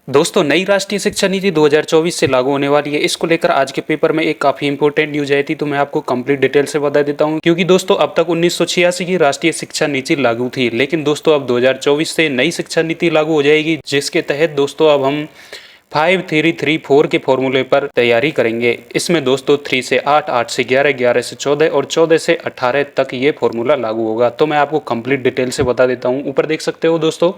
दोस्तों, नई राष्ट्रीय शिक्षा नीति 2024 से लागू होने वाली है। इसको लेकर आज के पेपर में एक काफ़ी इंपॉर्टेंट न्यूज आई थी, तो मैं आपको कंप्लीट डिटेल से बता देता हूं। क्योंकि दोस्तों, अब तक 1986 की राष्ट्रीय शिक्षा नीति लागू थी, लेकिन दोस्तों अब 2024 से नई शिक्षा नीति लागू हो जाएगी, जिसके तहत दोस्तों अब हम 5334 के फॉर्मूले पर तैयारी करेंगे। इसमें दोस्तों 3 से 8, 8 से 11, 11 से 14 और 14 से 18 तक ये फॉर्मूला लागू होगा। तो मैं आपको कंप्लीट डिटेल से बता देता हूँ। ऊपर देख सकते हो दोस्तों,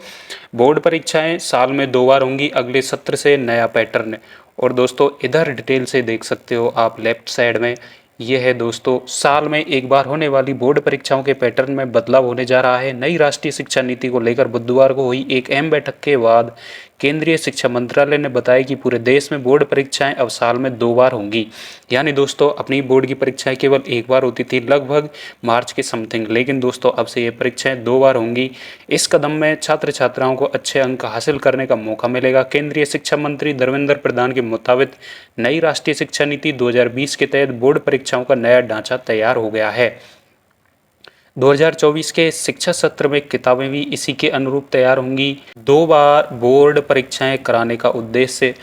बोर्ड परीक्षाएं साल में 2 बार होंगी, अगले सत्र से नया पैटर्न। और दोस्तों इधर डिटेल से देख सकते हो आप लेफ्ट साइड में, ये है दोस्तों साल में एक बार होने वाली बोर्ड परीक्षाओं के पैटर्न में बदलाव होने जा रहा है। नई राष्ट्रीय शिक्षा नीति को लेकर बुधवार को हुई एक अहम बैठक के बाद केंद्रीय शिक्षा मंत्रालय ने बताया कि पूरे देश में बोर्ड परीक्षाएं अब साल में 2 बार होंगी। यानी दोस्तों अपनी बोर्ड की परीक्षाएं केवल एक बार होती थी लगभग मार्च के समथिंग, लेकिन दोस्तों अब से ये परीक्षाएं 2 बार होंगी। इस कदम में छात्र छात्राओं को अच्छे अंक हासिल करने का मौका मिलेगा। केंद्रीय शिक्षा मंत्री धर्मेंद्र प्रधान के मुताबिक नई राष्ट्रीय शिक्षा नीति 2020 के तहत बोर्ड परीक्षाओं का नया ढांचा तैयार हो गया है। 2024 के शिक्षा सत्र में किताबें भी इसी के अनुरूप तैयार होंगी। 2 बार बोर्ड परीक्षाएं कराने का उद्देश्य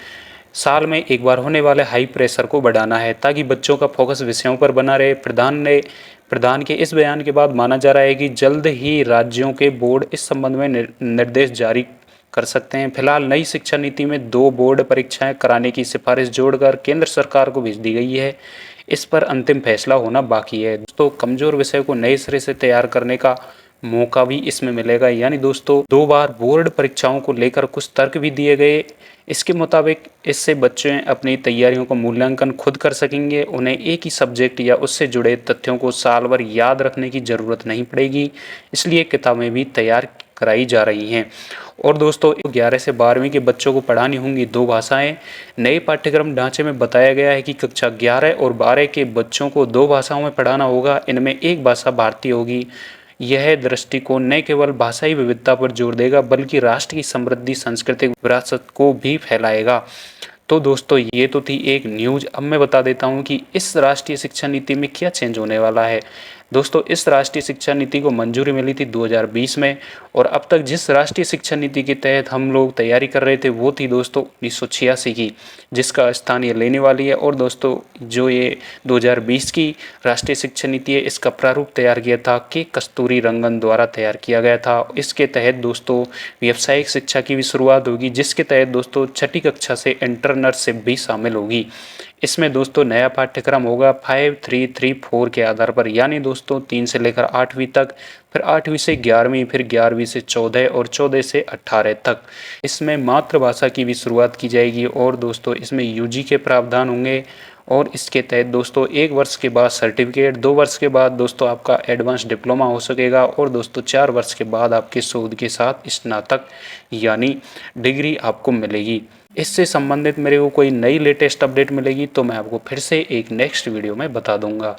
साल में एक बार होने वाले हाई प्रेशर को बढ़ाना है, ताकि बच्चों का फोकस विषयों पर बना रहे। प्रधान के इस बयान के बाद माना जा रहा है कि जल्द ही राज्यों के बोर्ड इस संबंध में निर्देश जारी कर सकते हैं। फिलहाल नई शिक्षा नीति में 2 बोर्ड परीक्षाएं कराने की सिफारिश जोड़कर केंद्र सरकार को भेज दी गई है। इस पर अंतिम फैसला होना बाकी है। दोस्तों, कमजोर विषय को नए सिरे से तैयार करने का मौका भी इसमें मिलेगा। यानी दोस्तों 2 बार बोर्ड परीक्षाओं को लेकर कुछ तर्क भी दिए गए। इसके मुताबिक इससे बच्चे अपनी तैयारियों का मूल्यांकन खुद कर सकेंगे। उन्हें एक ही सब्जेक्ट या उससे जुड़े तथ्यों को साल भर याद रखने की ज़रूरत नहीं पड़ेगी, इसलिए किताबें भी तैयार कराई जा रही हैं। और दोस्तों 11 से 12वीं के बच्चों को पढ़ानी होंगी 2 भाषाएं। नए पाठ्यक्रम ढांचे में बताया गया है कि कक्षा 11 और 12 के बच्चों को 2 भाषाओं में पढ़ाना होगा। इनमें एक भाषा भारतीय होगी। यह दृष्टिकोण न केवल भाषाई विविधता पर जोर देगा, बल्कि राष्ट्र की समृद्धि सांस्कृतिक विरासत को भी फैलाएगा। तो दोस्तों ये तो थी एक न्यूज़। अब मैं बता देता हूँ कि इस राष्ट्रीय शिक्षा नीति में क्या चेंज होने वाला है। दोस्तों इस राष्ट्रीय शिक्षा नीति को मंजूरी मिली थी 2020 में, और अब तक जिस राष्ट्रीय शिक्षा नीति के तहत हम लोग तैयारी कर रहे थे वो थी दोस्तों 1986 की, जिसका स्थान ये लेने वाली है। और दोस्तों जो ये 2020 की राष्ट्रीय शिक्षा नीति है, इसका प्रारूप तैयार किया था के कस्तूरी रंगन द्वारा तैयार किया गया था। इसके तहत दोस्तों व्यावसायिक शिक्षा की भी शुरुआत होगी, जिसके तहत दोस्तों 6ठी कक्षा से इंटर्नशिप भी शामिल होगी। इसमें दोस्तों नया पाठ्यक्रम होगा 5334 के आधार पर, यानी दोस्तों 3 से लेकर 8वीं तक, फिर 8वीं से 11वीं, फिर 11वीं से 14 और 14 से 18 तक। इसमें मातृभाषा की भी शुरुआत की जाएगी। और दोस्तों इसमें यूजी के प्रावधान होंगे। और इसके तहत दोस्तों 1 वर्ष के बाद सर्टिफिकेट, 2 वर्ष के बाद दोस्तों आपका एडवांस डिप्लोमा हो सकेगा, और दोस्तों 4 वर्ष के बाद आपके शोध के साथ स्नातक यानी डिग्री आपको मिलेगी। इससे संबंधित मेरे को कोई नई लेटेस्ट अपडेट मिलेगी तो मैं आपको फिर से एक नेक्स्ट वीडियो में बता दूंगा।